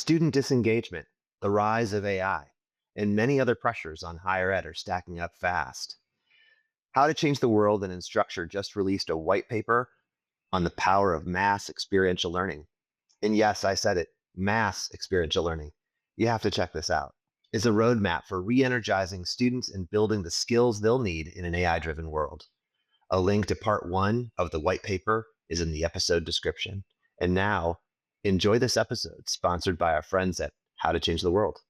Student disengagement, the rise of AI, and many other pressures on higher ed are stacking up fast. How to Change the World and Instructure just released a white paper on the power of mass experiential learning. And yes, I said it, mass experiential learning. You have to check this out. It's a roadmap for re energizing students and building the skills they'll need in an AI driven world. A link to part one of the white paper is in the episode description. And now, enjoy this episode sponsored by our friends at How to Change the World.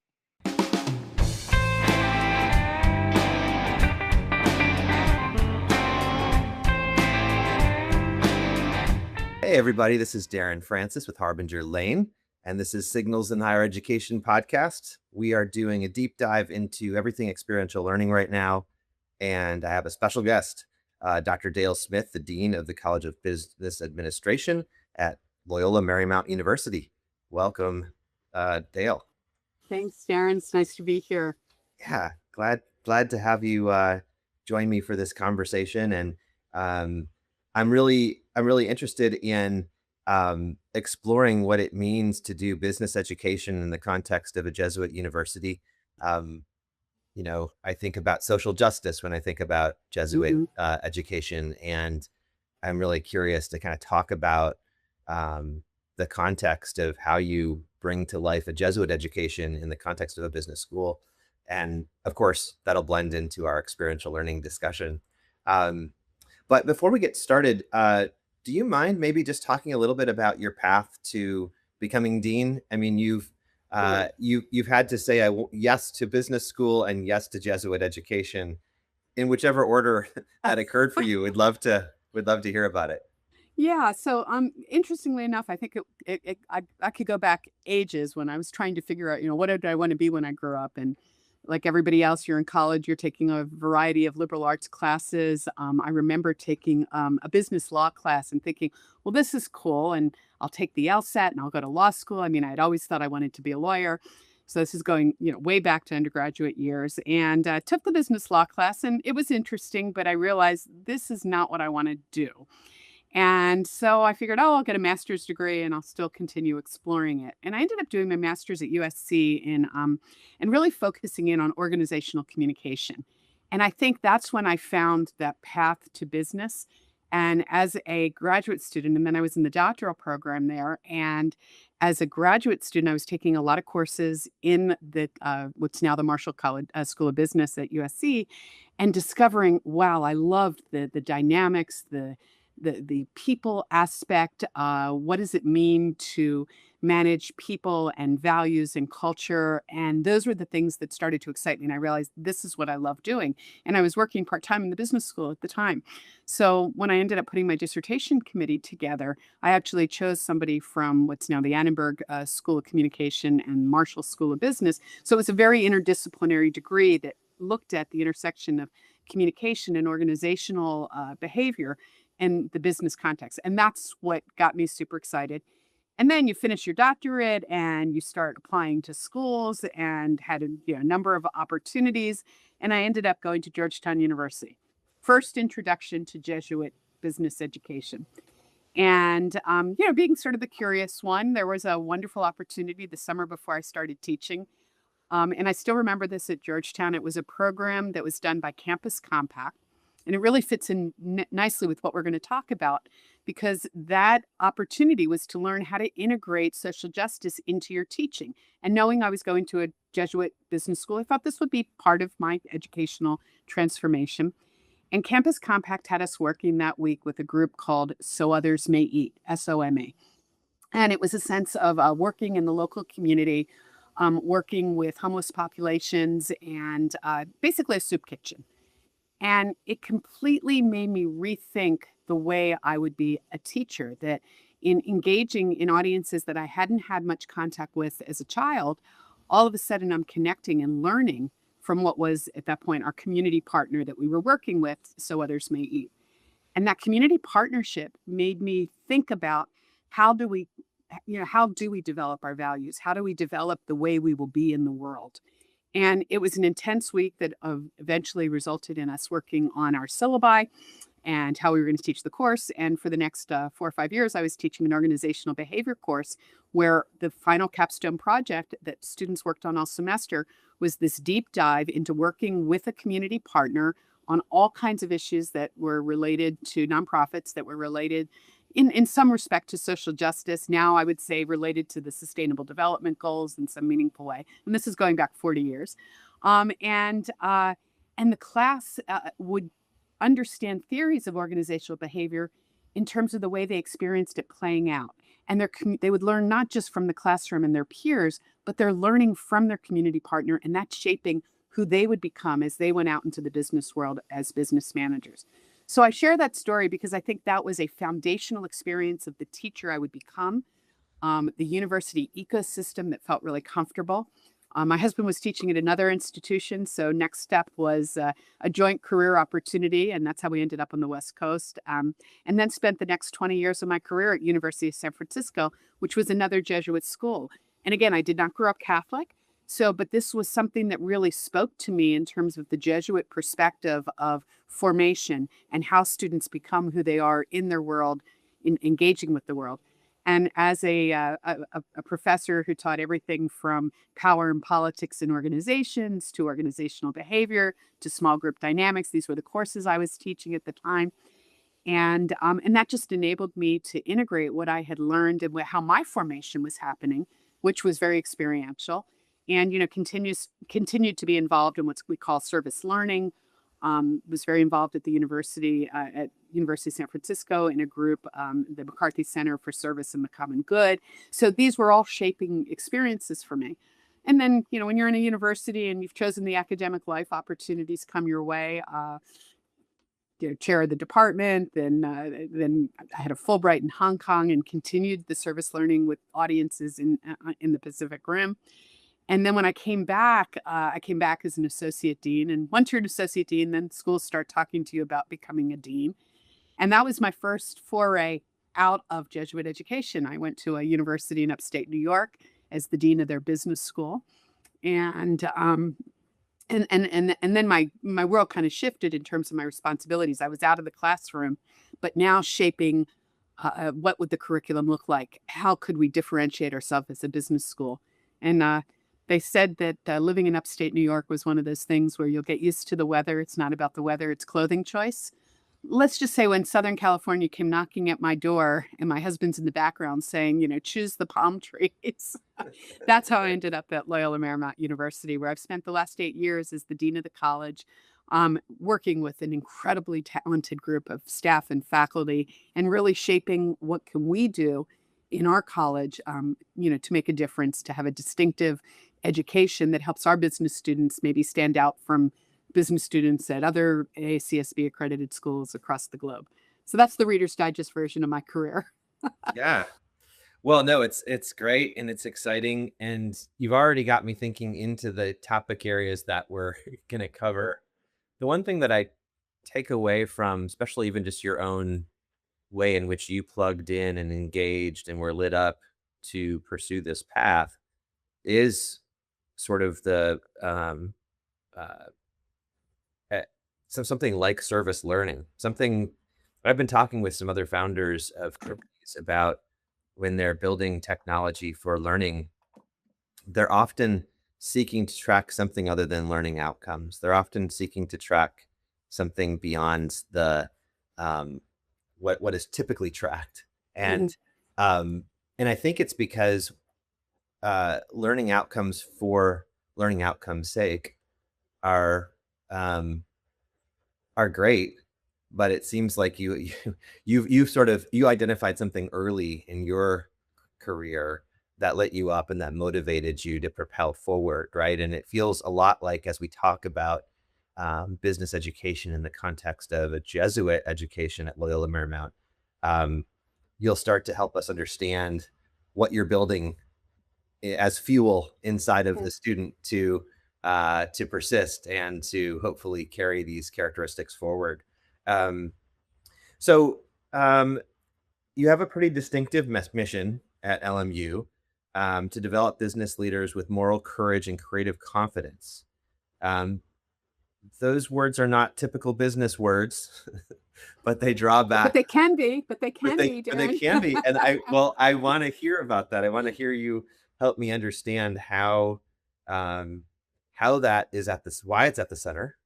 Hey, everybody, this is Darren Francis with Harbinger Lane, and this is Signals in Higher Education podcast. We are doing a deep dive into everything experiential learning right now, and I have a special guest, Dr. Dale Smith, the Dean of the College of Business Administration at Loyola Marymount University. Welcome, Dale. Thanks, Darren. It's nice to be here. Yeah, glad to have you join me for this conversation, and I'm really interested in exploring what it means to do business education in the context of a Jesuit university. I think about social justice when I think about Jesuit education, and I'm really curious to kind of talk about the context of how you bring to life a Jesuit education in the context of a business school. And of course, that'll blend into our experiential learning discussion. But before we get started, do you mind maybe just talking a little bit about your path to becoming dean? I mean, you've had to say yes to business school and yes to Jesuit education, in whichever order that occurred for you. We'd love to hear about it. Yeah. So, interestingly enough, I think I could go back ages when I was trying to figure out, what did I want to be when I grew up? And like everybody else, you're in college, you're taking a variety of liberal arts classes. I remember taking a business law class and thinking, well, this is cool. And I'll take the LSAT and I'll go to law school. I mean, I'd always thought I wanted to be a lawyer. So this is going, way back to undergraduate years, and took the business law class, and it was interesting, but I realized this is not what I want to do. And so I figured, I'll get a master's degree and I'll still continue exploring it. And I ended up doing my master's at USC and really focusing in on organizational communication. And I think that's when I found that path to business. And as a graduate student, and then I was in the doctoral program there. And as a graduate student, I was taking a lot of courses in the what's now the Marshall College School of Business at USC, and discovering, wow, I loved the dynamics, the people aspect. What does it mean to manage people and values and culture? And those were the things that started to excite me. And I realized this is what I love doing. And I was working part-time in the business school at the time. So when I ended up putting my dissertation committee together, I actually chose somebody from what's now the Annenberg School of Communication and Marshall School of Business. So it was a very interdisciplinary degree that looked at the intersection of communication and organizational behavior in the business context. And that's what got me super excited. And then you finish your doctorate and you start applying to schools, and had a number of opportunities. And I ended up going to Georgetown University. First introduction to Jesuit business education. And, being sort of the curious one, there was a wonderful opportunity the summer before I started teaching. And I still remember this at Georgetown. It was a program that was done by Campus Compact. And it really fits in nicely with what we're going to talk about, because that opportunity was to learn how to integrate social justice into your teaching. And knowing I was going to a Jesuit business school, I thought this would be part of my educational transformation. And Campus Compact had us working that week with a group called So Others May Eat, SOMA. And it was a sense of working in the local community, working with homeless populations, and basically a soup kitchen. And it completely made me rethink the way I would be a teacher, that in engaging in audiences that I hadn't had much contact with as a child, all of a sudden I'm connecting and learning from what was at that point our community partner that we were working with, So Others May Eat. And that community partnership made me think about how do we develop our values? How do we develop the way we will be in the world? And it was an intense week that eventually resulted in us working on our syllabi and how we were going to teach the course. And for the next 4 or 5 years, I was teaching an organizational behavior course where the final capstone project that students worked on all semester was this deep dive into working with a community partner on all kinds of issues that were related to nonprofits, that were related in some respect to social justice. Now, I would say related to the sustainable development goals in some meaningful way. And this is going back 40 years. Um, and, uh, and the class would understand theories of organizational behavior in terms of the way they experienced it playing out. And they would learn not just from the classroom and their peers, but they're learning from their community partner, and that's shaping who they would become as they went out into the business world as business managers. So I share that story because I think that was a foundational experience of the teacher I would become, the university ecosystem that felt really comfortable. My husband was teaching at another institution, so next step was a joint career opportunity, and that's how we ended up on the West Coast. And then spent the next 20 years of my career at University of San Francisco, which was another Jesuit school. And again, I did not grow up Catholic, but this was something that really spoke to me in terms of the Jesuit perspective of formation and how students become who they are in their world, in engaging with the world. And as a professor who taught everything from power and politics in organizations to organizational behavior to small group dynamics, these were the courses I was teaching at the time. And that just enabled me to integrate what I had learned and how my formation was happening, which was very experiential. And continued to be involved in what we call service learning. Was very involved at University of San Francisco in a group, the McCarthy Center for Service and the Common Good. So these were all shaping experiences for me. And then, when you're in a university and you've chosen the academic life, opportunities come your way. Chair of the department, then I had a Fulbright in Hong Kong and continued the service learning with audiences in the Pacific Rim. And then when I came back as an associate dean. And once you're an associate dean, then schools start talking to you about becoming a dean. And that was my first foray out of Jesuit education. I went to a university in upstate New York as the dean of their business school. And then my world kind of shifted in terms of my responsibilities. I was out of the classroom, but now shaping what would the curriculum look like? How could we differentiate ourselves as a business school? And they said that living in upstate New York was one of those things where you'll get used to the weather. It's not about the weather, it's clothing choice. Let's just say when Southern California came knocking at my door and my husband's in the background saying, choose the palm trees. That's how I ended up at Loyola Marymount University, where I've spent the last 8 years as the dean of the college, working with an incredibly talented group of staff and faculty and really shaping what can we do in our college, to make a difference, to have a distinctive education that helps our business students maybe stand out from business students at other AACSB accredited schools across the globe. So that's the Reader's Digest version of my career. Yeah. Well, no, it's great and it's exciting. And you've already got me thinking into the topic areas that we're going to cover. The one thing that I take away from, especially even just your own way in which you plugged in and engaged and were lit up to pursue this path, is sort of the something like service learning. Something I've been talking with some other founders of companies about when they're building technology for learning. They're often seeking to track something other than learning outcomes. They're often seeking to track something beyond the what is typically tracked. And I think it's because learning outcomes for learning outcomes' sake are great, but it seems like you identified something early in your career that lit you up and that motivated you to propel forward, right? And it feels a lot like, as we talk about business education in the context of a Jesuit education at Loyola Marymount, you'll start to help us understand what you're building as fuel inside of the student to persist and to hopefully carry these characteristics forward. So you have a pretty distinctive mission at LMU to develop business leaders with moral courage and creative confidence. those words are not typical business words, but they draw But back. they can be, but they But can be, they Darren. can be, and I want to hear about that. I want to hear you help me understand um, how that is at this, why it's at the center,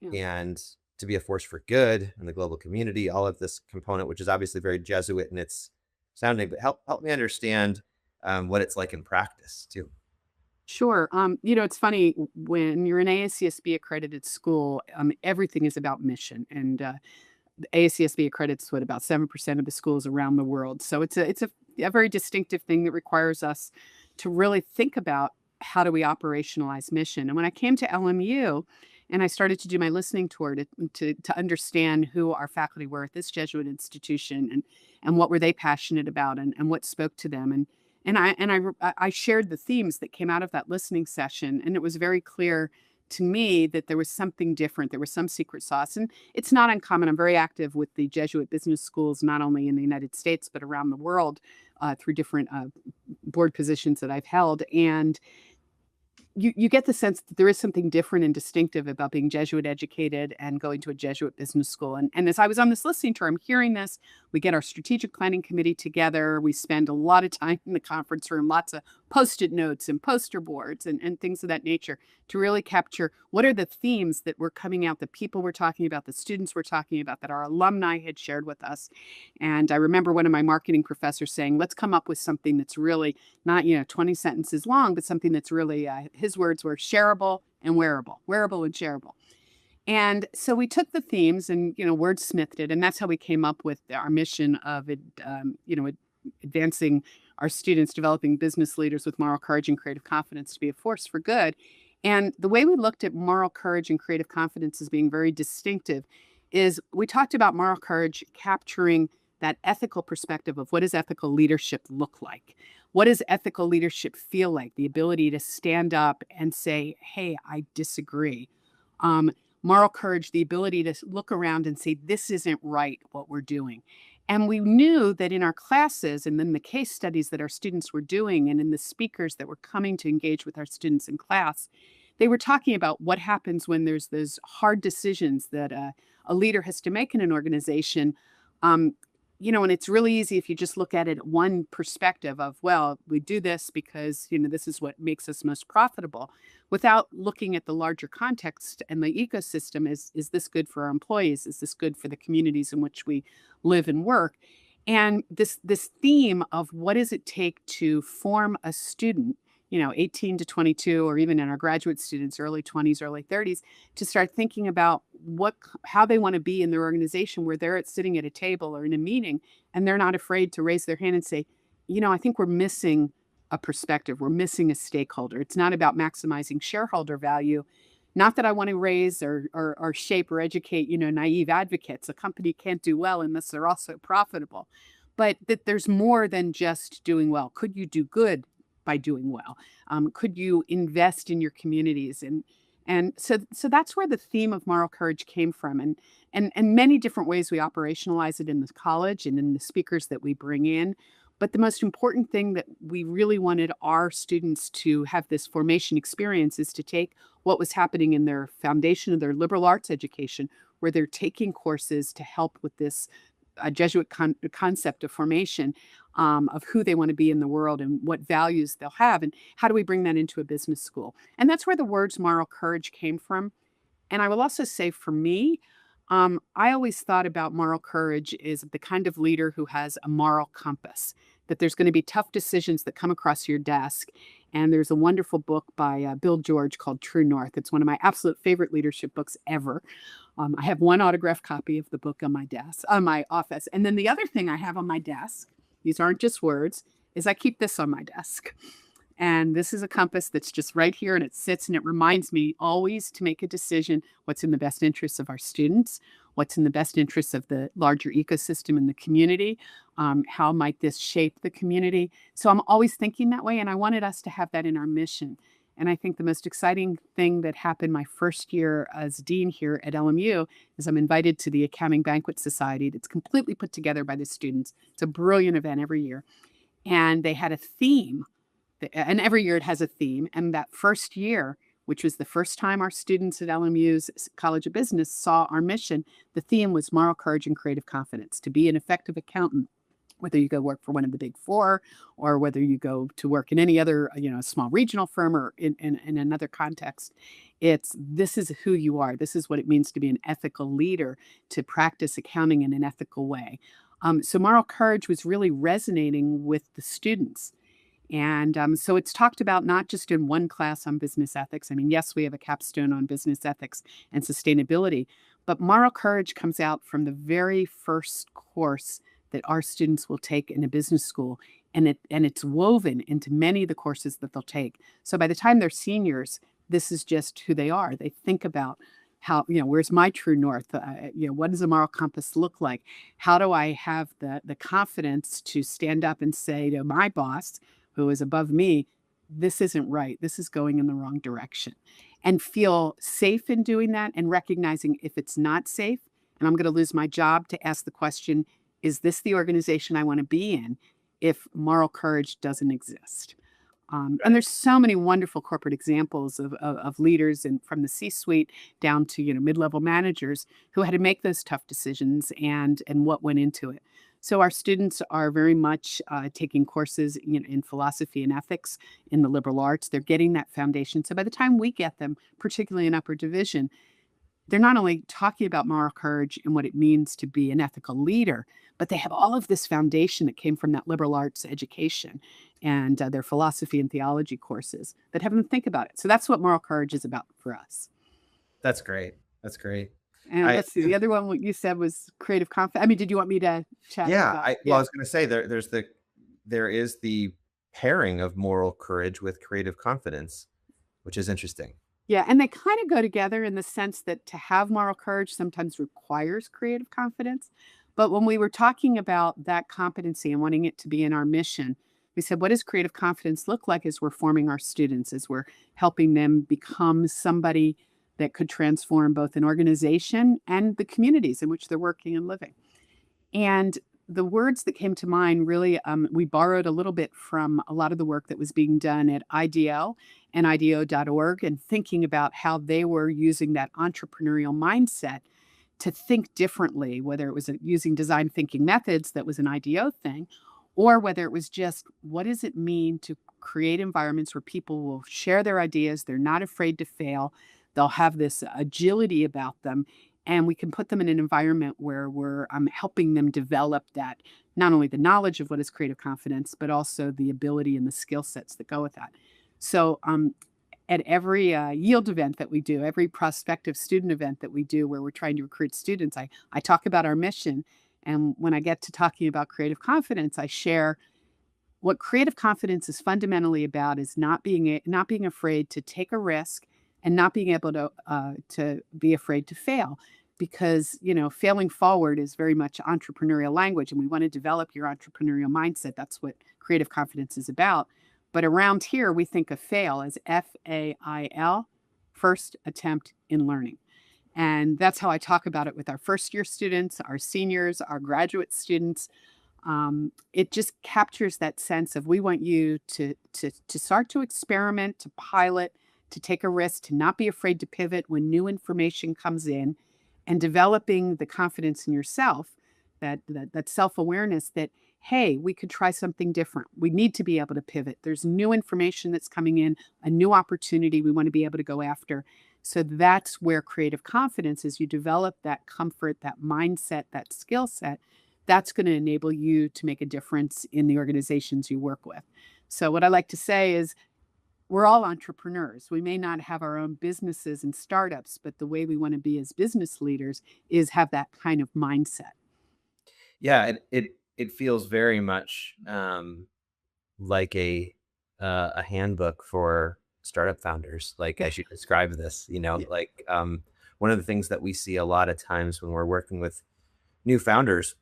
Yeah. and to be a force for good in the global community. All of this component, which is obviously very Jesuit in its sounding, but help me understand what it's like in practice too. Sure. It's funny when you're an AACSB accredited school, everything is about mission, and the AACSB accredits what about 7% of the schools around the world. So it's a very distinctive thing that requires us to really think about how do we operationalize mission. And when I came to LMU and I started to do my listening tour to understand who our faculty were at this Jesuit institution and what were they passionate about and what spoke to them. And I shared the themes that came out of that listening session, and it was very clear to me that there was something different. There was some secret sauce, and it's not uncommon. I'm very active with the Jesuit business schools, not only in the United States but around the world, through different board positions that I've held. And you get the sense that there is something different and distinctive about being Jesuit educated and going to a Jesuit business school. And as I was on this listening tour, I'm hearing this. We get our strategic planning committee together. We spend a lot of time in the conference room, lots of post-it notes and poster boards and things of that nature to really capture what are the themes that were coming out, the people we're talking about, the students we're talking about, that our alumni had shared with us. And I remember one of my marketing professors saying, let's come up with something that's really not 20 sentences long, but something that's really his words were shareable and wearable and shareable. And so we took the themes and wordsmithed it, and that's how we came up with our mission of advancing our students, developing business leaders with moral courage and creative confidence to be a force for good. And the way we looked at moral courage and creative confidence as being very distinctive is we talked about moral courage capturing that ethical perspective of what does ethical leadership look like? What does ethical leadership feel like? The ability to stand up and say, hey, I disagree. Um, Moral courage, the ability to look around and say, this isn't right, what we're doing. And we knew that in our classes and then the case studies that our students were doing and in the speakers that were coming to engage with our students in class, they were talking about what happens when there's those hard decisions that a leader has to make in an organization. Um, and it's really easy if you just look at it one perspective of, well, we do this because, this is what makes us most profitable, without looking at the larger context and the ecosystem. Is this good for our employees? Is this good for the communities in which we live and work? And this theme of what does it take to form a student, 18 to 22, or even in our graduate students, early 20s, early 30s, to start thinking about how they want to be in their organization, where they're sitting at a table or in a meeting, and they're not afraid to raise their hand and say, I think we're missing a perspective. We're missing a stakeholder. It's not about maximizing shareholder value. Not that I want to raise or shape or educate, naive advocates. A company can't do well unless they're also profitable. But that there's more than just doing well. Could you do good by doing well? Could you invest in your communities? And so that's where the theme of moral courage came from. And many different ways we operationalize it in the college and in the speakers that we bring in. But the most important thing that we really wanted our students to have this formation experience is to take what was happening in their foundation of their liberal arts education, where they're taking courses to help with this Jesuit concept of formation, of who they want to be in the world and what values they'll have, and how do we bring that into a business school. And that's where the words moral courage came from. And I will also say for me, I always thought about moral courage is the kind of leader who has a moral compass, that there's going to be tough decisions that come across your desk. And there's a wonderful book by Bill George called True North. It's one of my absolute favorite leadership books ever. I have one autographed copy of the book on my desk, on my office. And then the other thing I have on my desk, these aren't just words, is I keep this on my desk. And this is a compass that's just right here, and it sits and it reminds me always to make a decision what's in the best interests of our students, what's in the best interests of the larger ecosystem in the community, how might this shape the community. So I'm always thinking that way, and I wanted us to have that in our mission. And I think the most exciting thing that happened my first year as dean here at LMU is I'm invited to the Accounting Banquet Society that's completely put together by the students. It's a brilliant event every year. And they had a theme, and every year it has a theme. And that first year, which was the first time our students at LMU's College of Business saw our mission. The theme was moral courage and creative confidence, to be an effective accountant, whether you go work for one of the big four or whether you go to work in any other, small regional firm or in another context. This is who you are. This is what it means to be an ethical leader, to practice accounting in an ethical way. So moral courage was really resonating with the students. And so it's talked about not just in one class on business ethics. I mean, yes, we have a capstone on business ethics and sustainability, but moral courage comes out from the very first course that our students will take in a business school. And it's woven into many of the courses that they'll take. So by the time they're seniors, this is just who they are. They think about how, where's my true north? What does a moral compass look like? How do I have the confidence to stand up and say to my boss, who is above me, this isn't right. This is going in the wrong direction. And feel safe in doing that and recognizing if it's not safe and I'm going to lose my job, to ask the question, is this the organization I want to be in if moral courage doesn't exist? And there's so many wonderful corporate examples of leaders and from the C-suite down to mid-level managers who had to make those tough decisions and what went into it. So our students are very much taking courses in philosophy and ethics in the liberal arts. They're getting that foundation. So by the time we get them, particularly in upper division, they're not only talking about moral courage and what it means to be an ethical leader, but they have all of this foundation that came from that liberal arts education and their philosophy and theology courses that have them think about it. So that's what moral courage is about for us. That's great. That's great. And I let's see, the other one what you said was creative confidence. I mean, did you want me to chat Yeah, about? well, I Yeah. was gonna say there is the pairing of moral courage with creative confidence, which is interesting. Yeah, and they kind of go together in the sense that to have moral courage sometimes requires creative confidence. But when we were talking about that competency and wanting it to be in our mission, we said, what does creative confidence look like as we're forming our students, as we're helping them become somebody that could transform both an organization and the communities in which they're working and living? And the words that came to mind really, we borrowed a little bit from a lot of the work that was being done at IDL and IDEO.org and thinking about how they were using that entrepreneurial mindset to think differently, whether it was using design thinking methods that was an IDEO thing, or whether it was just what does it mean to create environments where people will share their ideas, they're not afraid to fail, they'll have this agility about them, and we can put them in an environment where we're helping them develop that, not only the knowledge of what is creative confidence, but also the ability and the skill sets that go with that. So at every yield event that we do, every prospective student event that we do where we're trying to recruit students, I talk about our mission. And when I get to talking about creative confidence, I share what creative confidence is fundamentally about is not being afraid to take a risk and not being able to be afraid to fail, because failing forward is very much entrepreneurial language, and we want to develop your entrepreneurial mindset. That's what creative confidence is about. But around here, we think of fail as FAIL, first attempt in learning. And that's how I talk about it with our first year students, our seniors, our graduate students. It just captures that sense of we want you to start to experiment, to pilot, to take a risk, to not be afraid to pivot when new information comes in, and developing the confidence in yourself, that self-awareness that, hey, we could try something different. We need to be able to pivot. There's new information that's coming in, a new opportunity we want to be able to go after. So that's where creative confidence is. You develop that comfort, that mindset, that skill set. That's going to enable you to make a difference in the organizations you work with. So what I like to say is we're all entrepreneurs. We may not have our own businesses and startups, but the way we want to be as business leaders is have that kind of mindset. Yeah, it feels very much like a handbook for startup founders, like Yeah. as you describe this, Yeah. like one of the things that we see a lot of times when we're working with new founders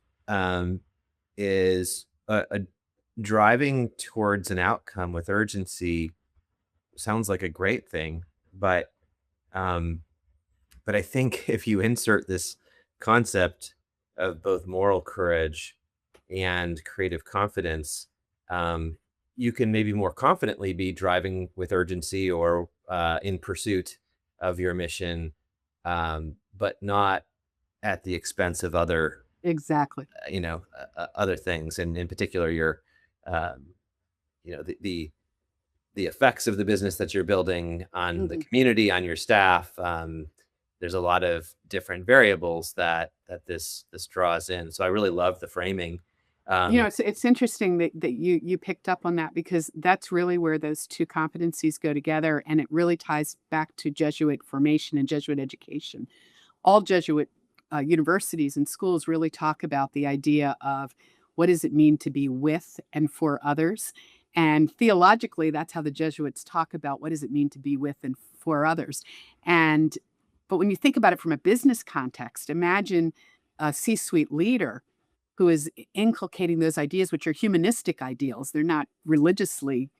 is a driving towards an outcome with urgency sounds like a great thing, but um, I think if you insert this concept of both moral courage and creative confidence, um, you can maybe more confidently be driving with urgency or in pursuit of your mission, but not at the expense of other, Exactly. other things, and in particular, your, um, the effects of the business that you're building on the Mhm. community, on your staff. There's a lot of different variables that this draws in. So I really love the framing. Um, It's interesting that you picked up on that because that's really where those two competencies go together, and it really ties back to Jesuit formation and Jesuit education. All Jesuit universities and schools really talk about the idea of what does it mean to be with and for others. And theologically, that's how the Jesuits talk about what does it mean to be with and for others. And but when you think about it from a business context, imagine a C-suite leader who is inculcating those ideas, which are humanistic ideals. They're not religiously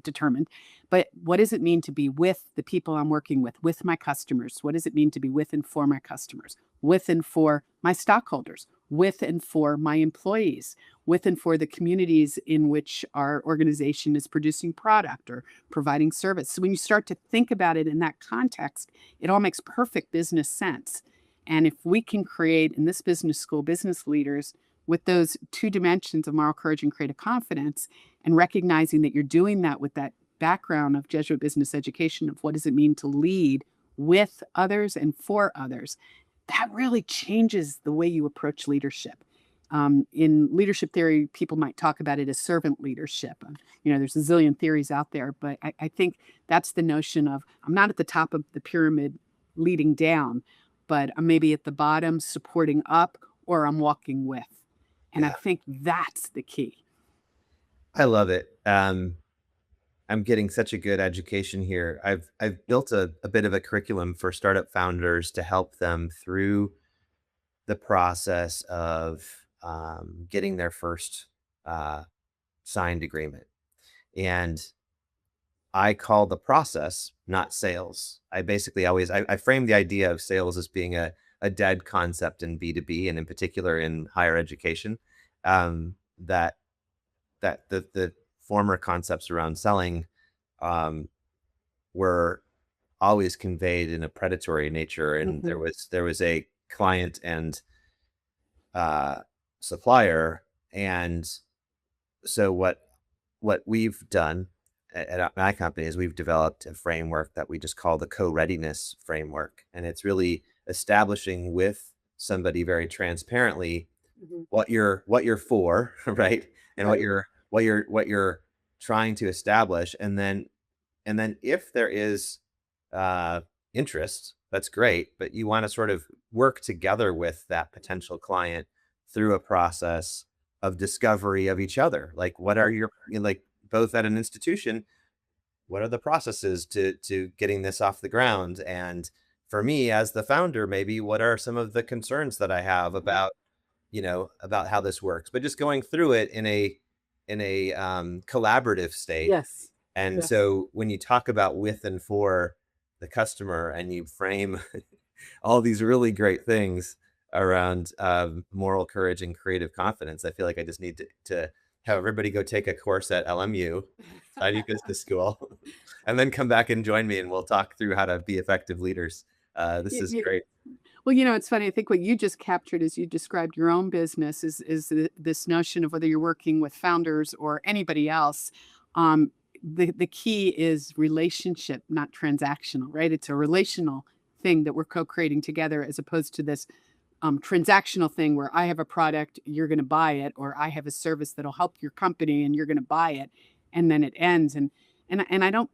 determined. But what does it mean to be with the people I'm working with my customers? What does it mean to be with and for my customers, with and for my stockholders, with and for my employees, with and for the communities in which our organization is producing product or providing service? So when you start to think about it in that context, it all makes perfect business sense. And if we can create in this business school business leaders with those two dimensions of moral courage and creative confidence, and recognizing that you're doing that with that background of Jesuit business education of what does it mean to lead with others and for others, that really changes the way you approach leadership. In leadership theory, people might talk about it as servant leadership. There's a zillion theories out there, but I think that's the notion of I'm not at the top of the pyramid leading down, but I'm maybe at the bottom supporting up, or I'm walking with. And I yeah, think that's the key. I love it. I'm getting such a good education here. I've built a bit of a curriculum for startup founders to help them through the process of getting their first uh, signed agreement. And I call the process not sales. I basically always I frame the idea of sales as being a dead concept in B2B, and in particular in higher education. That the former concepts around selling um, were always conveyed in a predatory nature, and Mhm, there was a client and uh, supplier. And so what we've done at my company is we've developed a framework that we just call the co-readiness framework, and it's really establishing with somebody very transparently mhm. what you're for, right? And what Right. you're trying to establish, and then if there is uh, interest, that's great, but you want to sort of work together with that potential client through a process of discovery of each other. Like, what are Right. your, like, both at an institution, what are the processes to getting this off the ground? And for me as the founder, maybe what are some of the concerns that I have Mhm. about how this works, but just going through it in a collaborative state. Yes. And Yes. so when you talk about with and for the customer, and you frame all these really great things around moral courage and creative confidence, I feel like I just need to have everybody go take a course at LMU, Tidy Business School, and then come back and join me, and we'll talk through how to be effective leaders. This Y is y great. Well, it's funny. I think what you just captured as you described your own business is this notion of whether you're working with founders or anybody else. Um, the key is relationship, not transactional, right? It's a relational thing that we're co-creating together, as opposed to this transactional thing where I have a product, you're going to buy it, or I have a service that'll help your company, and you're going to buy it, and then it ends. And I don't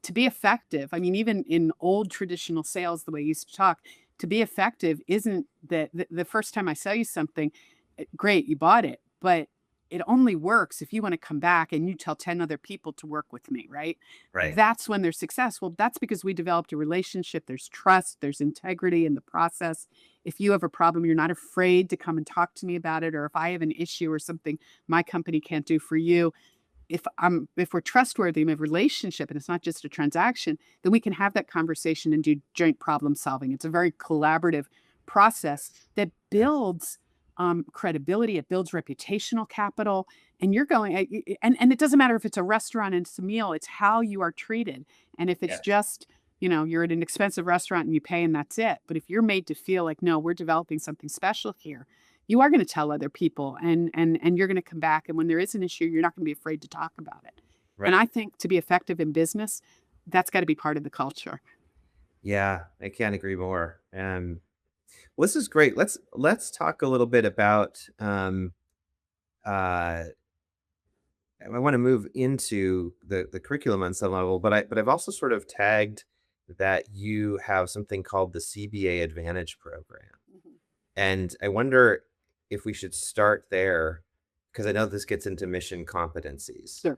to be effective. I mean, even in old traditional sales, the way you used to talk, to be effective isn't that the first time I sell you something, great, you bought it, but it only works if you want to come back and you tell 10 other people to work with me, right? Right. That's when there's success. Well, that's because we developed a relationship. There's trust, there's integrity in the process. If you have a problem, you're not afraid to come and talk to me about it. Or if I have an issue or something my company can't do for you, if we're trustworthy in a relationship and it's not just a transaction, then we can have that conversation and do joint problem solving. It's a very collaborative process that Yeah. builds credibility. It builds reputational capital. And you're going, and it doesn't matter if it's a restaurant and it's a meal, it's how you are treated. And if it's Yeah. just, you're at an expensive restaurant and you pay and that's it. But if you're made to feel like, no, we're developing something special here, you are going to tell other people and you're going to come back. And when there is an issue, you're not going to be afraid to talk about it. And Right. I think to be effective in business, that's got to be part of the culture. Yeah, I can't agree more. Well, this is great. Let's talk a little bit about uh I want to move into the curriculum on some level, but I've also sort of tagged that you have something called the CBA Advantage program. Mhm. And I wonder if we should start there because I know this gets into mission competencies. Sure.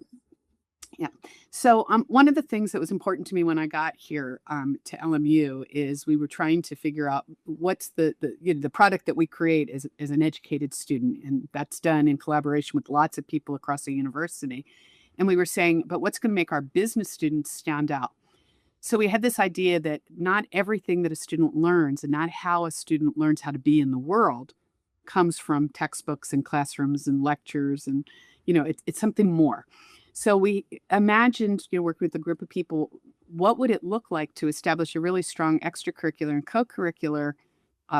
Yeah. So one of the things that was important to me when I got here to LMU is we were trying to figure out what's the product that we create as an educated student, and that's done in collaboration with lots of people across the university. And we were saying, but what's going to make our business students stand out? So we had this idea that not everything that a student learns and not how a student learns how to be in the world comes from textbooks and classrooms and lectures and it's something more. So we imagined, working with a group of people, what would it look like to establish a really strong extracurricular and co-curricular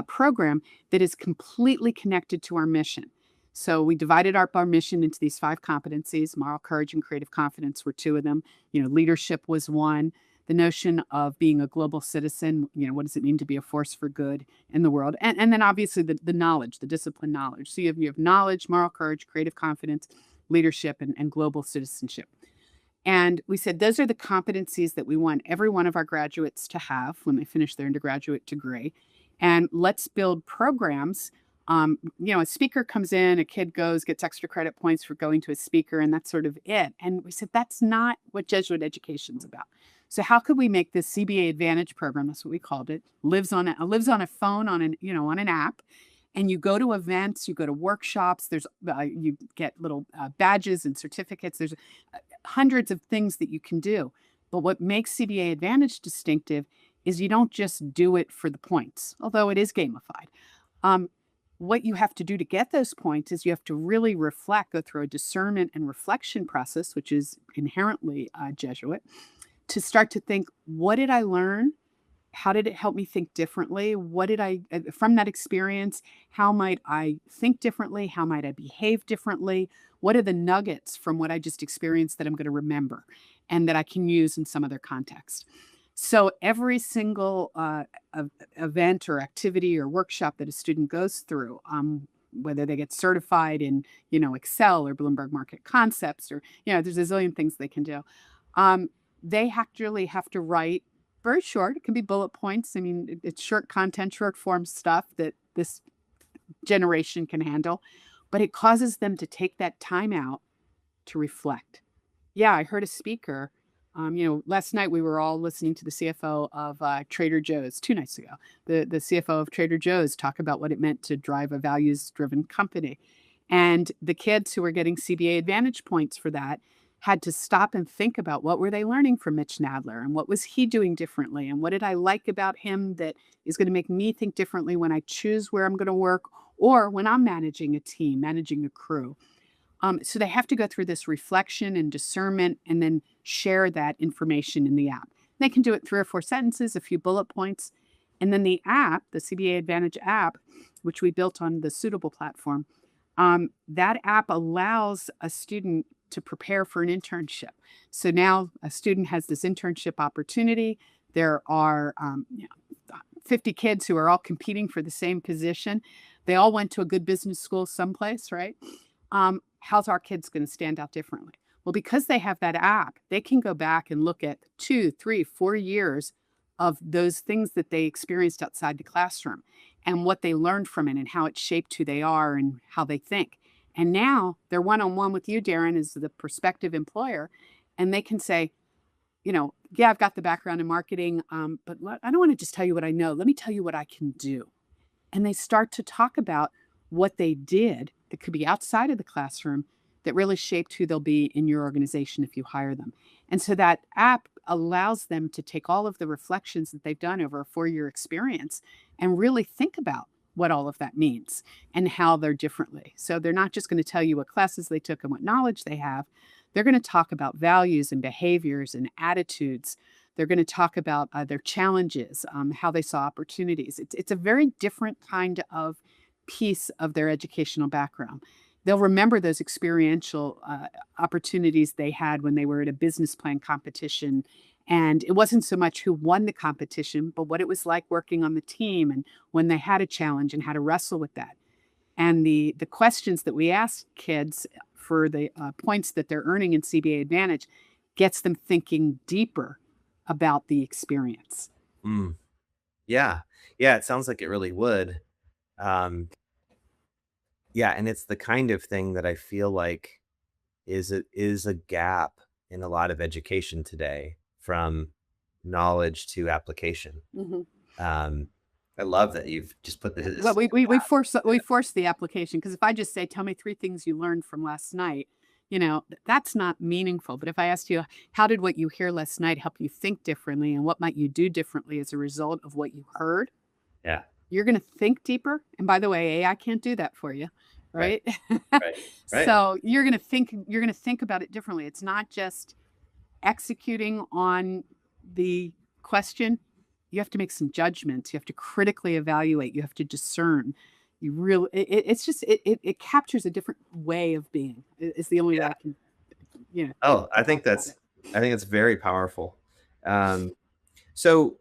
program that is completely connected to our mission. So we divided our mission into these 5 competencies. Moral courage and creative confidence were 2 of them. Leadership was one. The notion of being a global citizen, what does it mean to be a force for good in the world? And then obviously the knowledge, the discipline knowledge. So you have knowledge, moral courage, creative confidence, leadership, and global citizenship. And we said those are the competencies that we want every one of our graduates to have when they finish their undergraduate degree. And let's build programs. A speaker comes in, a kid goes, gets extra credit points for going to a speaker, and that's sort of it. And we said that's not what Jesuit education's about. So how could we make this CBA Advantage program? That's what we called it. Lives on a phone on an app, and you go to events, you go to workshops. There's you get little badges and certificates. There's hundreds of things that you can do. But what makes CBA Advantage distinctive is you don't just do it for the points, although it is gamified. What you have to do to get those points is you have to really reflect, go through a discernment and reflection process, which is inherently Jesuit, to start to think, what did I learn? How did it help me think differently? What did I, from that experience, how might I think differently? How might I behave differently? What are the nuggets from what I just experienced that I'm going to remember and that I can use in some other context? So every single event or activity or workshop that a student goes through, whether they get certified in, Excel or Bloomberg Market Concepts, or, there's a zillion things they can do. They actually have to write very short. It can be bullet points. I mean, it's short content, short form stuff that this generation can handle, but it causes them to take that time out to reflect. Yeah, I heard a speaker. Last night we were all listening to the CFO of Trader Joe's. 2 nights ago, the CFO of Trader Joe's talk about what it meant to drive a values-driven company, and the kids who were getting CBA Advantage points for that had to stop and think about what were they learning from Mitch Nadler and what was he doing differently and what did I like about him that is going to make me think differently when I choose where I'm going to work or when I'm managing a team, managing a crew. So they have to go through this reflection and discernment and then share that information in the app. They can do it 3 or 4 sentences, a few bullet points. And then the app, the CBA Advantage app, which we built on the Suitable platform, that app allows a student to prepare for an internship. So now a student has this internship opportunity. There are 50 kids who are all competing for the same position. They all went to a good business school someplace, right? How's our kids going to stand out differently? Well, because they have that app, they can go back and look at 2, 3, 4 years of those things that they experienced outside the classroom and what they learned from it and how it shaped who they are and how they think. And now they're one-on-one with you, Darren, as the prospective employer, and they can say, yeah, I've got the background in marketing, but I don't want to just tell you what I know. Let me tell you what I can do. And they start to talk about what they did that could be outside of the classroom that really shaped who they'll be in your organization if you hire them. And so that app allows them to take all of the reflections that they've done over a 4-year experience and really think about what all of that means and how they're differently. So they're not just going to tell you what classes they took and what knowledge they have. They're going to talk about values and behaviors and attitudes. They're going to talk about their challenges, how they saw opportunities. It's a very different kind of piece of their educational background. They'll remember those experiential opportunities they had when they were at a business plan competition. And it wasn't so much who won the competition, but what it was like working on the team and when they had a challenge and how to wrestle with that. And the questions that we ask kids for the points that they're earning in CBA Advantage gets them thinking deeper about the experience. Mm. Yeah. Yeah. It sounds like it really would. Um, yeah. And it's the kind of thing that I feel like is a gap in a lot of education today, from knowledge to application. Hmm. Um, I love that you've just put Well, this. we force the application, because if I just say, "Tell me three things you learned from last night," that's not meaningful. But if I asked you, "How did what you hear last night help you think differently, and what might you do differently as a result of what you heard?" Yeah. You're going to think deeper. And by the way, AI can't do that for you, Right. right? Right. Right. So you're going to think about it differently. It's not just executing on the question. You have to make some judgments. You have to critically evaluate. You have to discern. You really, it's just, it captures a different way of being. It's the only way Yeah. I can, Oh, I talk think about that's it. I think it's very powerful. Um, so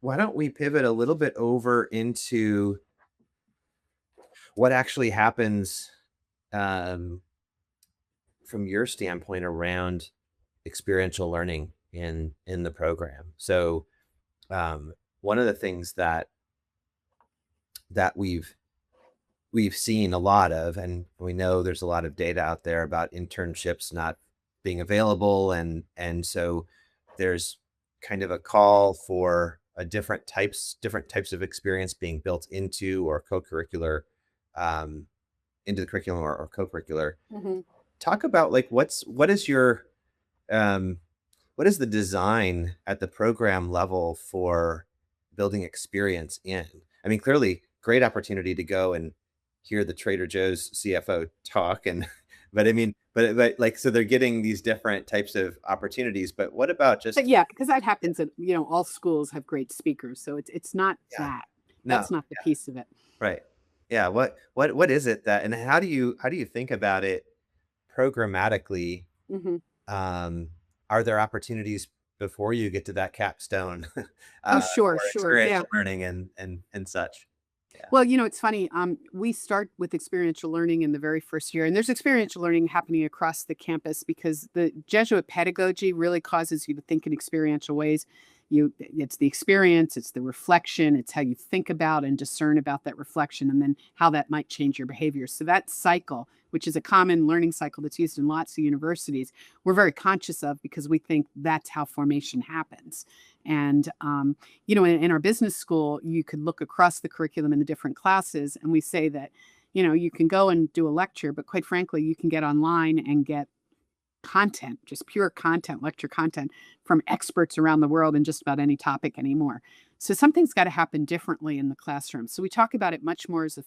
why don't we pivot a little bit over into what actually happens, um, from your standpoint around experiential learning in the program. So one of the things that we've seen a lot of, and we know there's a lot of data out there about internships not being available, and so there's kind of a call for a different types of experience being built into or co-curricular, um, into the curriculum, or co-curricular. Hmm. Talk about like um, what is the design at the program level for building experience in? I mean, clearly, great opportunity to go and hear the Trader Joe's CFO talk, and but I mean, but like, so they're getting these different types of opportunities. But what about But just, yeah, because that yeah, happens at, all schools have great speakers. So it's not yeah, that. no, That's not the yeah, piece of it. right, yeah. What is it that, and how do you think about it programmatically? Hmm. Um, are there opportunities before you get to that capstone, Oh, sure, for sure. Yeah. experiential learning and such? Yeah. Well, it's funny. We start with experiential learning in the very first year, and there's experiential learning happening across the campus because the Jesuit pedagogy really causes you to think in experiential ways. It's the experience, it's the reflection, it's how you think about and discern about that reflection, and then how that might change your behavior. So that cycle, which is a common learning cycle that's used in lots of universities, we're very conscious of because we think that's how formation happens. And in our business school, you could look across the curriculum in the different classes, and we say that, you can go and do a lecture, but quite frankly, you can get online and get content, just pure content, lecture content from experts around the world in just about any topic anymore. So something's got to happen differently in the classroom. So we talk about it much more as a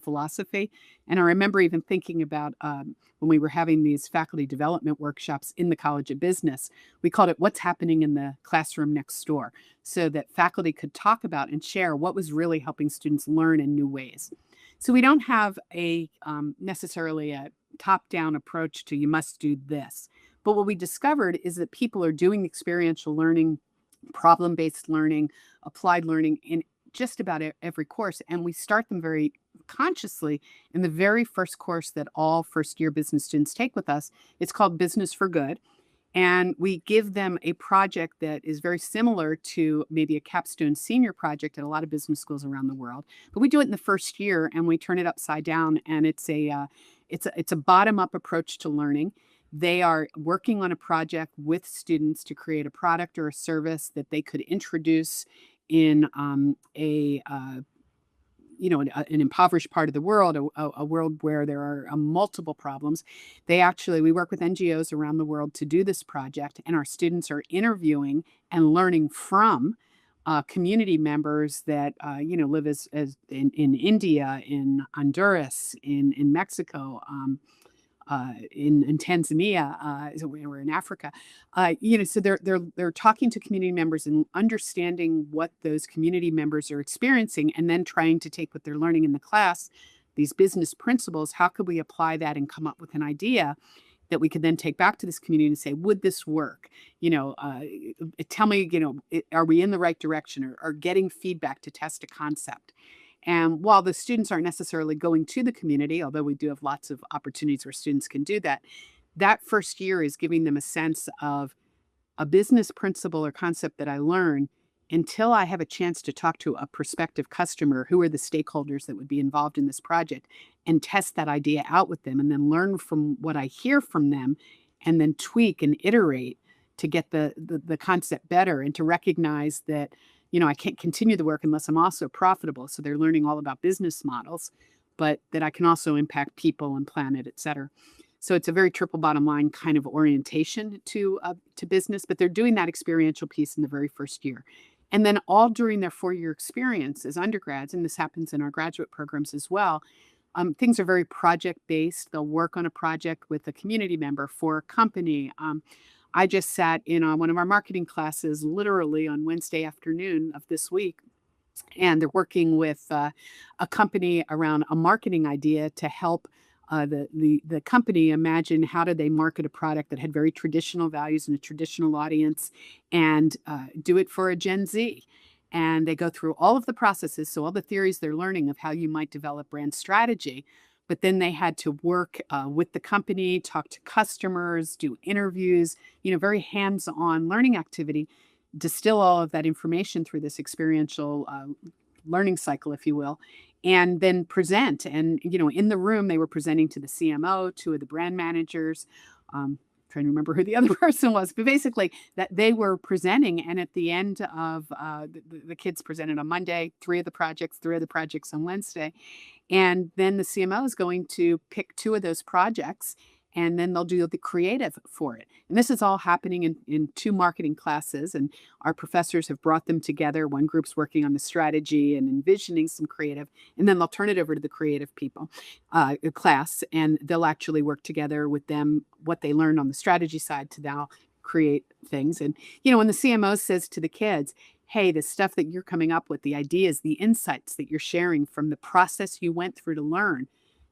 philosophy. And I remember even thinking about when we were having these faculty development workshops in the College of Business, we called it "What's Happening in the Classroom Next Door," so that faculty could talk about and share what was really helping students learn in new ways. So we don't have a necessarily a top-down approach to, you must do this. But what we discovered is that people are doing experiential learning, problem-based learning, applied learning in just about every course. And we start them very consciously in the very first course that all first-year business students take with us. It's called Business for Good. And we give them a project that is very similar to maybe a capstone senior project at a lot of business schools around the world. But we do it in the first year, and we turn it upside down. And it's a bottom up approach to learning. They are working on a project with students to create a product or a service that they could introduce in an impoverished part of the world, a world where there are multiple problems. We work with NGOs around the world to do this project, and our students are interviewing and learning from community members that live as in India, in Honduras, in Mexico, in Tanzania, so we're in Africa. So they're talking to community members and understanding what those community members are experiencing, and then trying to take what they're learning in the class, these business principles. How could we apply that and come up with an idea that we could then take back to this community and say, would this work? Tell me, are we in the right direction, or getting feedback to test a concept? And while the students aren't necessarily going to the community, although we do have lots of opportunities where students can do that, that first year is giving them a sense of a business principle or concept that I learn until I have a chance to talk to a prospective customer, who are the stakeholders that would be involved in this project, and test that idea out with them, and then learn from what I hear from them, and then tweak and iterate to get the concept better, and to recognize that, I can't continue the work unless I'm also profitable. So they're learning all about business models, but that I can also impact people and planet, et cetera. So it's a very triple bottom line kind of orientation to business, but they're doing that experiential piece in the very first year. And then all during their 4-year experience as undergrads, and this happens in our graduate programs as well, things are very project based. They'll work on a project with a community member for a company. I just sat in on one of our marketing classes literally on Wednesday afternoon of this week, and they're working with a company around a marketing idea to help the company imagine how do they market a product that had very traditional values and a traditional audience, and do it for a Gen Z. And they go through all of the processes, so all the theories they're learning of how you might develop brand strategy. But then they had to work with the company, talk to customers, do interviews, very hands-on learning activity, distill all of that information through this experiential learning cycle, if you will, and then present. And, in the room, they were presenting to the CMO, two of the brand managers, trying to remember who the other person was, but basically that they were presenting. And at the end of the kids presented on Monday, three of the projects on Wednesday. And then the CMO is going to pick two of those projects, and then they'll do the creative for it. And this is all happening in two marketing classes, and our professors have brought them together. One group's working on the strategy and envisioning some creative, and then they'll turn it over to the creative people class, and they'll actually work together with them, what they learned on the strategy side, to now create things. And, when the CMO says to the kids, hey, the stuff that you're coming up with, the ideas, the insights that you're sharing from the process you went through to learn,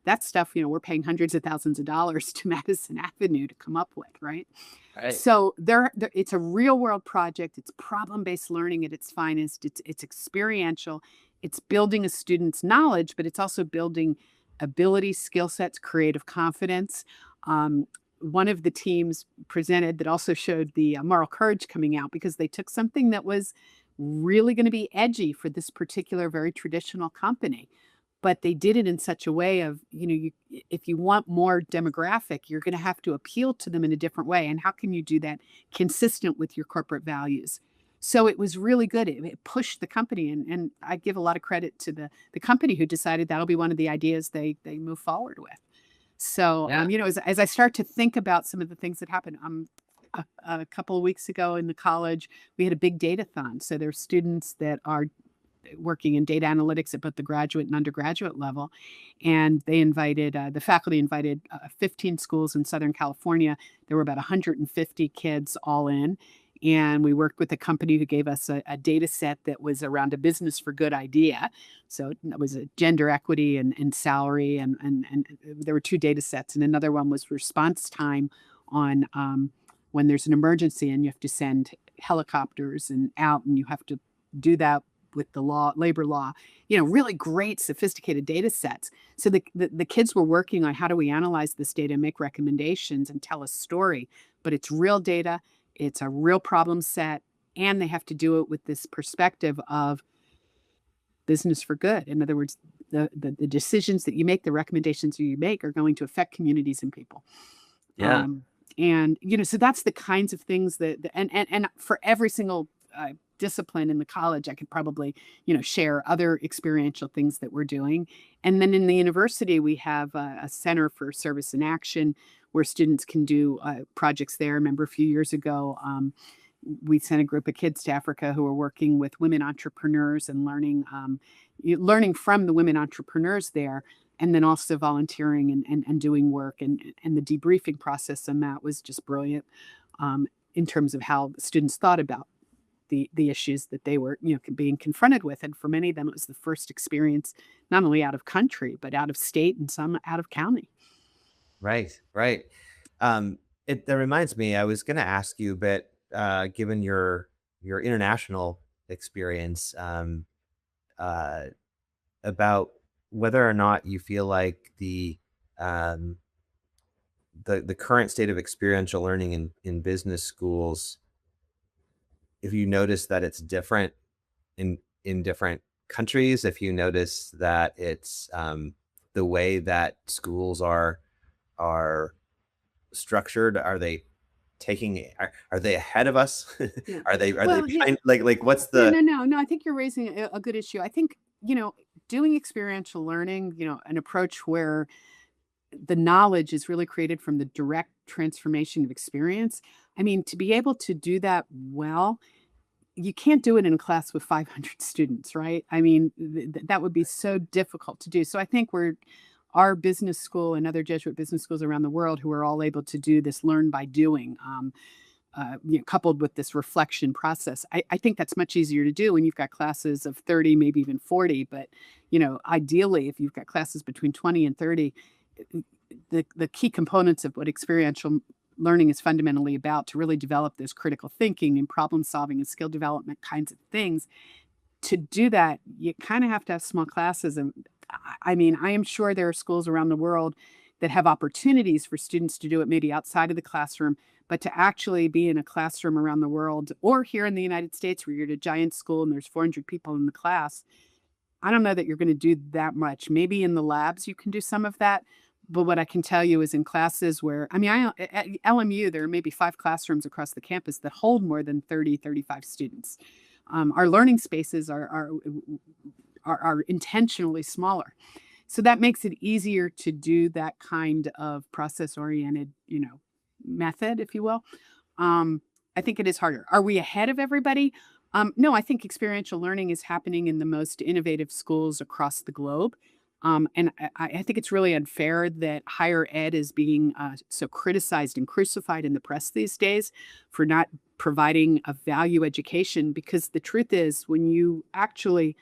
that stuff, we're paying hundreds of thousands of dollars to Madison Avenue to come up with, right? Right. So it's a real world project. It's problem-based learning at its finest. It's experiential. It's building a student's knowledge, but it's also building ability, skill sets, creative confidence. One of the teams presented that also showed the moral courage coming out, because they took something that was really going to be edgy for this particular very traditional company, but they did it in such a way of, if you want more demographic, you're going to have to appeal to them in a different way. And how can you do that consistent with your corporate values? So it was really good. It pushed the company, and I give a lot of credit to the company who decided that'll be one of the ideas they move forward with. So, Yeah. as I start to think about some of the things that happened, a couple of weeks ago in the college, we had a big data-thon. So there's students that are working in data analytics at both the graduate and undergraduate level. And they invited, the faculty invited 15 schools in Southern California. There were about 150 kids all in. And we worked with a company who gave us a data set that was around a business for good idea. So it was a gender equity and salary. And there were two data sets. And another one was response time on when there's an emergency and you have to send helicopters and out, and you have to do that with the labor law, really great, sophisticated data sets. So the kids were working on how do we analyze this data and make recommendations and tell a story, but it's real data. It's a real problem set, and they have to do it with this perspective of business for good. In other words, the decisions that you make, the recommendations that you make are going to affect communities and people. Yeah. And, so that's the kinds of things and for every single discipline in the college, I could probably, share other experiential things that we're doing. And then in the university, we have a Center for Service and Action where students can do projects there. I remember a few years ago, we sent a group of kids to Africa who were working with women entrepreneurs and learning learning from the women entrepreneurs there, and then also volunteering and doing work, and the debriefing process on that was just brilliant, um, in terms of how students thought about the issues that they were, being confronted with. And for many of them, it was the first experience, not only out of country, but out of state and some out of county. Right, right. That reminds me, I was gonna ask you, but, given your international experience, uh, about whether or not you feel like um, the current state of experiential learning in business schools, if you notice that it's different in different countries, if you notice that it's, the way that schools are structured, are they are they ahead of us? Yeah. Are they Well, yeah. behind? Like, what's Yeah, the no. I think you're raising a good issue. I think, doing experiential learning, an approach where the knowledge is really created from the direct transformation of experience. I mean, to be able to do that well, you can't do it in a class with 500 students, right? I mean, that would be so difficult to do. So I think our business school and other Jesuit business schools around the world who are all able to do this learn by doing, coupled with this reflection process. I think that's much easier to do when you've got classes of 30, maybe even 40. But, ideally, if you've got classes between 20 and 30, the key components of what experiential learning is fundamentally about to really develop this critical thinking and problem solving and skill development kinds of things. To do that, you kind of have to have small classes. And I mean, I am sure there are schools around the world that have opportunities for students to do it maybe outside of the classroom, but to actually be in a classroom around the world or here in the United States where you're at a giant school and there's 400 people in the class, I don't know that you're going to do that much. Maybe in the labs you can do some of that. But what I can tell you is in classes where, I mean, at LMU, there are maybe 5 classrooms across the campus that hold more than 30, 35 students. Our learning spaces are intentionally smaller. So that makes it easier to do that kind of process oriented, method, if you will. I think it is harder. Are we ahead of everybody? No, I think experiential learning is happening in the most innovative schools across the globe. And I think it's really unfair that higher ed is being so criticized and crucified in the press these days for not providing a value education. Because the truth is, when you actually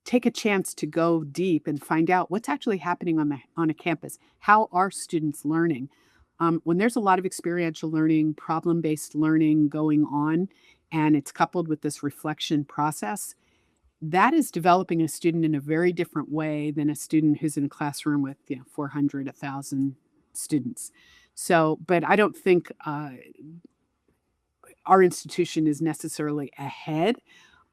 take a chance to go deep and find out what's actually happening on a campus, how are students learning? When there's a lot of experiential learning, problem-based learning going on, and it's coupled with this reflection process, that is developing a student in a very different way than a student who's in a classroom with 400, 1,000 students. So, but I don't think our institution is necessarily ahead.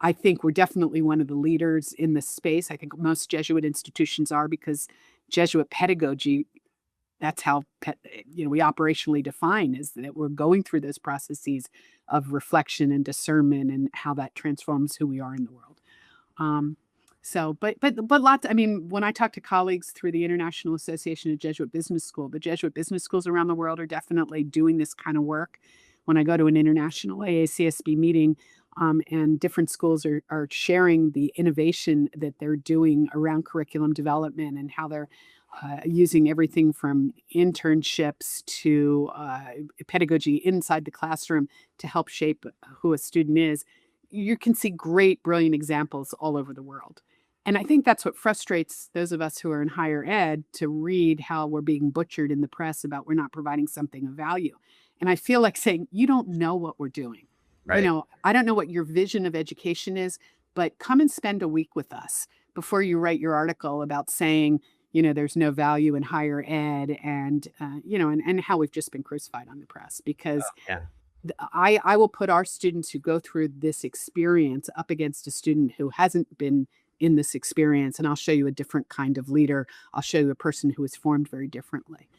I think we're definitely one of the leaders in this space. I think most Jesuit institutions are, because Jesuit pedagogy, that's how we operationally define, is that we're going through those processes of reflection and discernment and how that transforms who we are in the world. So, but lots. I mean, when I talk to colleagues through the International Association of Jesuit Business School, the Jesuit business schools around the world are definitely doing this kind of work. When I go to an international AACSB meeting, and different schools are sharing the innovation that they're doing around curriculum development and how they're using everything from internships to pedagogy inside the classroom to help shape who a student is. You can see great, brilliant examples all over the world. And I think that's what frustrates those of us who are in higher ed, to read how we're being butchered in the press about we're not providing something of value. And I feel like saying, you don't know what we're doing. right? I don't know what your vision of education is, but come and spend a week with us before you write your article about saying, there's no value in higher ed, and, and how we've just been crucified on the press. Because Yeah, I will put our students who go through this experience up against a student who hasn't been in this experience, and I'll show you a different kind of leader. I'll show you a person who is formed very differently.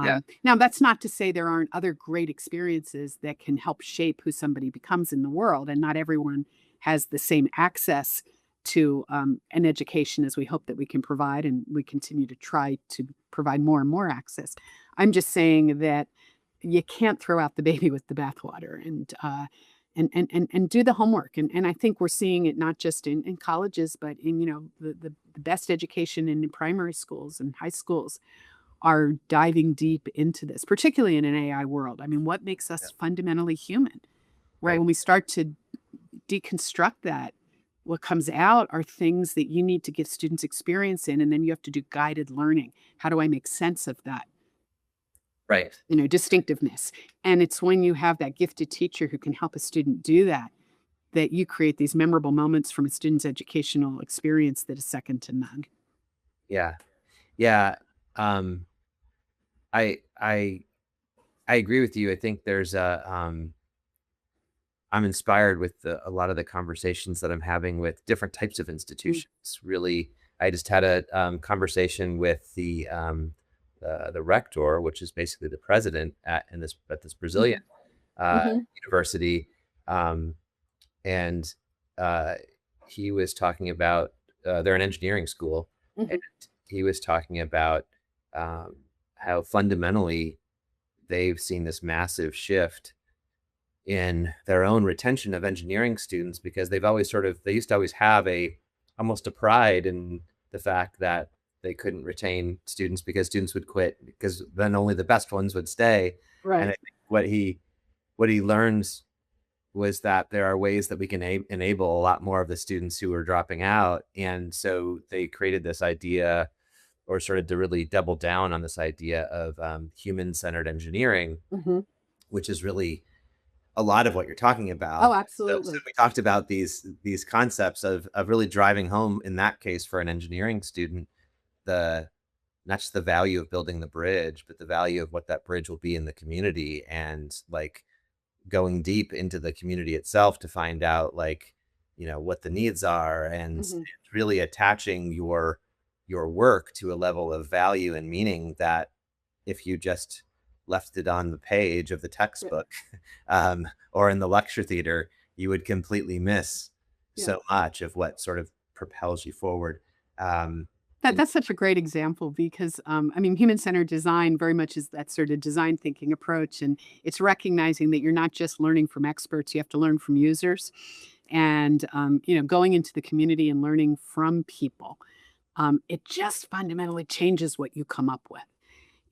yeah, Now, that's not to say there aren't other great experiences that can help shape who somebody becomes in the world, and not everyone has the same access to an education as we hope that we can provide, and we continue to try to provide more and more access. I'm just saying that you can't throw out the baby with the bathwater, and and do the homework. And I think we're seeing it not just in colleges, but in, the best education in primary schools and high schools are diving deep into this, particularly in an AI world. I mean, what makes Yeah. us fundamentally human, right? Right. When we start to deconstruct that, what comes out are things that you need to give students experience in, and then you have to do guided learning. How do I make sense of that? Right. Distinctiveness. And it's when you have that gifted teacher who can help a student do that, that you create these memorable moments from a student's educational experience that is second to none. Yeah. Yeah. Um, I I agree with you. I think there's I'm inspired with a lot of the conversations that I'm having with different types of Mm, institutions. Really, I just had a conversation with the rector, which is basically the president at this Brazilian mhm, mhm, university, um, and uh, he was talking about they're an engineering school, and mhm. he was talking about um, how fundamentally they've seen this massive shift in their own retention of engineering students because they used to always have a almost a pride in the fact that they couldn't retain students because students would quit because then only the best ones would stay. And I Right. think what he learns was that there are ways that we can enable a lot more of the students who are dropping out. And so they created this idea or started to really double down on this idea of human-centered engineering, Mhm. which is really a lot of what you're talking Oh, about. So absolutely. we talked about these concepts of really driving home in that case for an engineering student the not just the value of building the bridge, but the value of what that bridge will be in the community and like going deep into the community itself to find out like what the needs are and Mhm. really attaching your work to a level of value and meaning that if you just left it on the page of the Yeah, textbook or in the lecture theater, you would completely miss yeah. so much of what sort of propels you forward. Um, and That's such a great example because, I mean, human-centered design very much is that sort of design thinking approach, and it's recognizing that you're not just learning from experts, you have to learn from users, and, going into the community and learning from people. It just fundamentally changes what you come up with.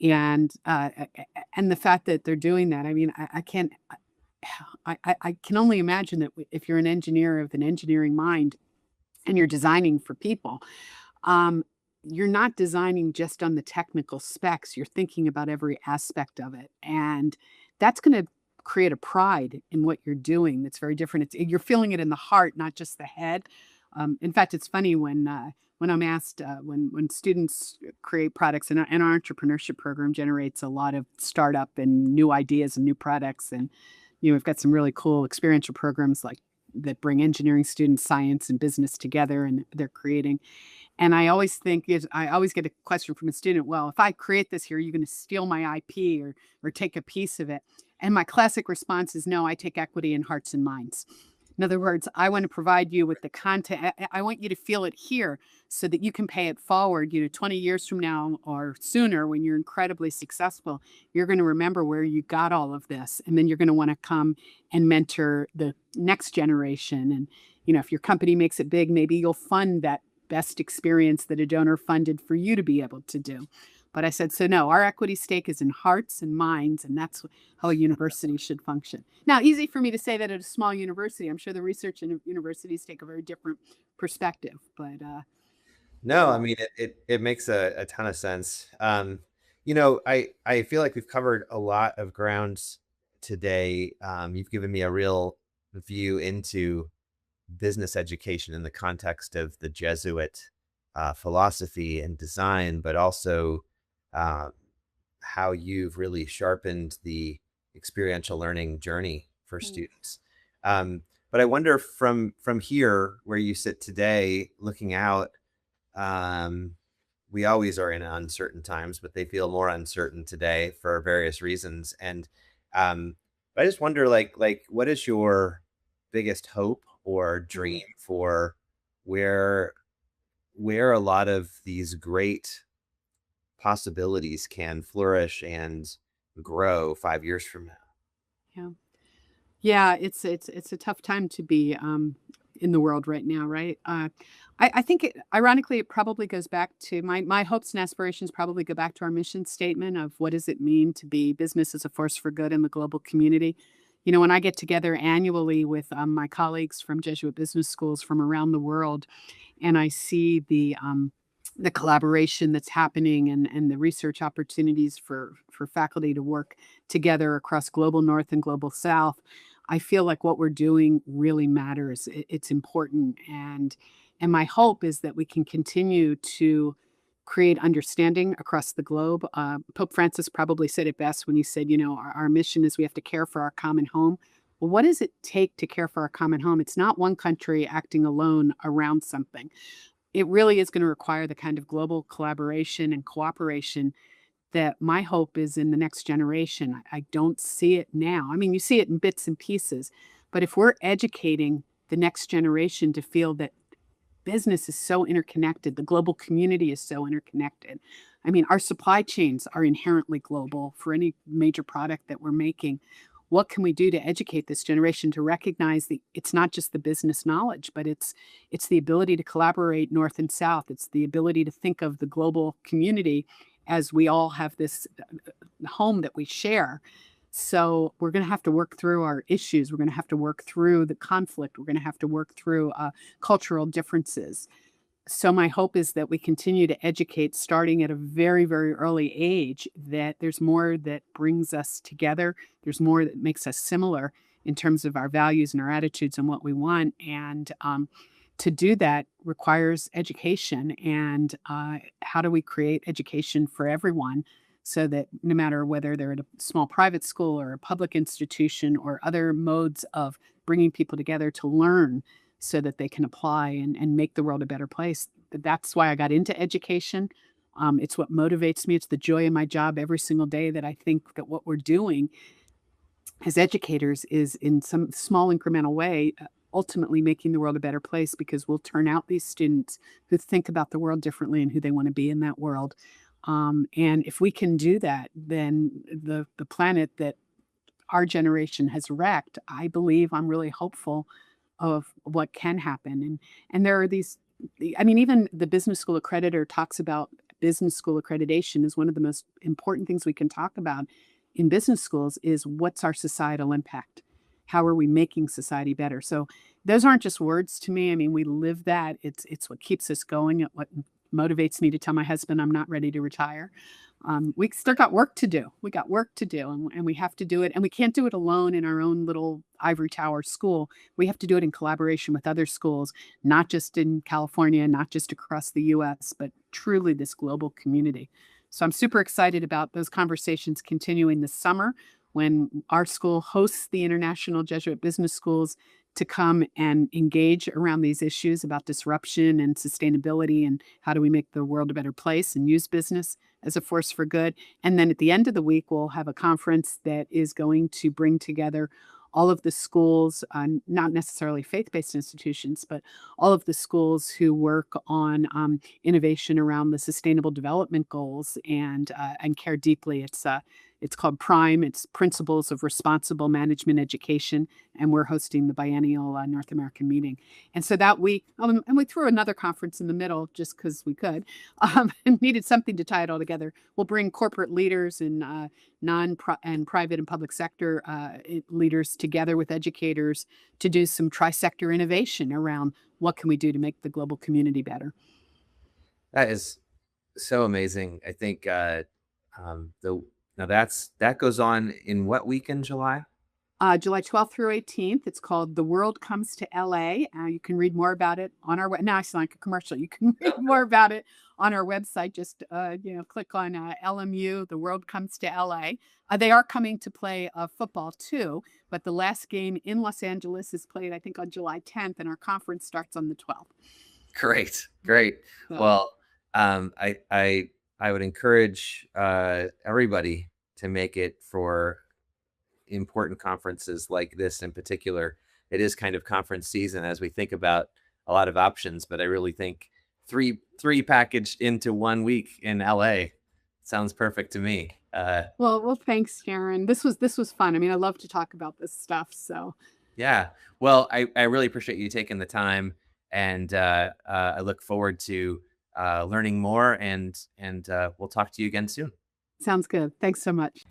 And the fact that they're doing that, I mean, I can't I can only imagine that if you're an engineer with an engineering mind and you're designing for people, um, you're not designing just on the technical specs, you're thinking about every aspect of it, and that's gonna create a pride in what you're doing that's very different. You're feeling it in the heart, not just the head. In fact, it's funny when I'm asked, when students create products, and our entrepreneurship program generates a lot of startup and new ideas and new products, and, we've got some really cool experiential programs like that bring engineering students, science, and business together, and they're creating, and I always get a question from a student, "Well, if I create this here, are you gonna steal my IP or take a piece of it?" And my classic response is, "No, I take equity in hearts and minds." In other words, I want to provide you with the content. I want you to feel it here so that you can pay it forward, 20 years from now or sooner when you're incredibly successful. You're going to remember where you got all of this. And then you're going to want to come and mentor the next generation. And, if your company makes it big, maybe you'll fund that best experience that a donor funded for you to be able to do. But I said, so no, our equity stake is in hearts and minds, and that's how a university should function. Now, easy for me to say that at a small university. I'm sure the research in universities take a very different perspective, but no, I mean it makes a ton of sense. I feel like we've covered a lot of ground today. You've given me a real view into business education in the context of the Jesuit philosophy and design, but also uh, how you've really sharpened the experiential learning journey for mm, students. But I wonder from here where you sit today, looking out, um, we always are in uncertain times, but they feel more uncertain today for various reasons. And but I just wonder, what is your biggest hope or mm, dream for where where a lot of these great possibilities can flourish and grow 5 years from now? yeah. Yeah, it's a tough time to be in the world right now, right? I think ironically, it probably goes back to my hopes and aspirations. Probably go back to our mission statement of what does it mean to be business as a force for good in the global community. You know, when I get together annually with my colleagues from Jesuit business schools from around the world, and I see the collaboration that's happening and the research opportunities for faculty to work together across global north and global south, I feel like what we're doing really matters. It's important, and my hope is that we can continue to create understanding across the globe. Pope Francis probably said it best when he said, you know, our mission is we have to care for our common home. Well, what does it take to care for our common home? It's not one country acting alone around something. It really is going to require the kind of global collaboration and cooperation that my hope is in the next generation. I don't see it now. I mean, you see it in bits and pieces, but if we're educating the next generation to feel that business is so interconnected, the global community is so interconnected. I mean, our supply chains are inherently global for any major product that we're making. What can we do to educate this generation to recognize that it's not just the business knowledge, but it's the ability to collaborate north and south. It's the ability to think of the global community as we all have this home that we share. So we're going to have to work through our issues. We're going to have to work through the conflict. We're going to have to work through cultural differences. So my hope is that we continue to educate starting at a very, very early age, that there's more that brings us together. There's more that makes us similar in terms of our values and our attitudes and what we want. And to do that requires education. And how do we create education for everyone so that no matter whether they're at a small private school or a public institution or other modes of bringing people together to learn so that they can apply and make the world a better place. That's why I got into education. It's what motivates me. It's the joy of my job every single day, that I think that what we're doing as educators is in some small incremental way ultimately making the world a better place, because we'll turn out these students who think about the world differently and who they want to be in that world. And if we can do that, then the planet that our generation has wrecked, I believe, I'm really hopeful of what can happen. And there are these, I mean, even the business school accreditor talks about business school accreditation is one of the most important things we can talk about in business schools is what's our societal impact? How are we making society better? So those aren't just words to me. I mean, we live that. It's what keeps us going. What motivates me to tell my husband I'm not ready to retire. We still got work to do. We got work to do, and we have to do it. And we can't do it alone in our own little ivory tower school. We have to do it in collaboration with other schools, not just in California, not just across the US, but truly this global community. So I'm super excited about those conversations continuing this summer when our school hosts the International Jesuit Business Schools to come and engage around these issues about disruption and sustainability and how do we make the world a better place and use business as a force for good. And then at the end of the week, we'll have a conference that is going to bring together all of the schools, not necessarily faith-based institutions, but all of the schools who work on innovation around the Sustainable Development Goals and care deeply. It's called Prime. It's Principles of Responsible Management Education, and we're hosting the biennial North American meeting. And so that week, and we threw another conference in the middle just because we could, and needed something to tie it all together. We'll bring corporate leaders and and private and public sector leaders together with educators to do some tri-sector innovation around what can we do to make the global community better. That is so amazing. I think the now that goes on in what week in July? July 12th through 18th. It's called The World Comes to LA. You can read more about it on our web. Now I sound like a commercial. You can read more about it on our website. Just click on LMU. The World Comes to LA. They are coming to play football too, but the last game in Los Angeles is played, I think, on July 10th, and our conference starts on the 12th. Great, great. So, Well, I would encourage everybody to make it for important conferences like this in particular. It is kind of conference season as we think about a lot of options, but I really think three packaged into 1 week in LA sounds perfect to me. Uh, Well, thanks, Sharon. This was fun. I mean, I love to talk about this stuff. So yeah. Well, I really appreciate you taking the time, and I look forward to learning more, and we'll talk to you again soon. sounds good. Thanks so much.